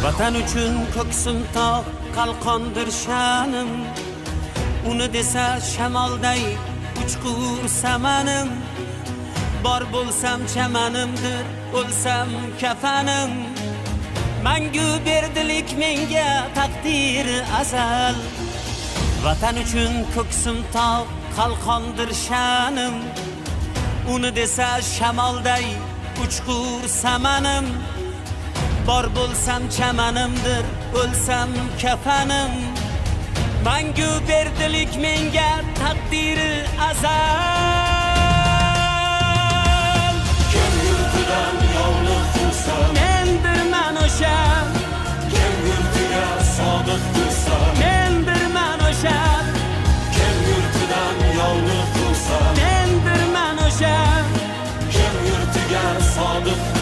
Vatan uchun ko'ksim tog' qalqondir sha'nim. Uni desa shamolday uchqur samanim. Bor bo'lsam chamanimdir, o'lsam kafanim. Mangu berdilik menga taqdir azal. Vatan uchun ko'ksim tog' qalqondir sha'nim. Uni desa shamolday uchqur samanim. Bor bo'lsam chamanimdir, o'lsam kafanim. Mangu berdilik menga taqdiri azal.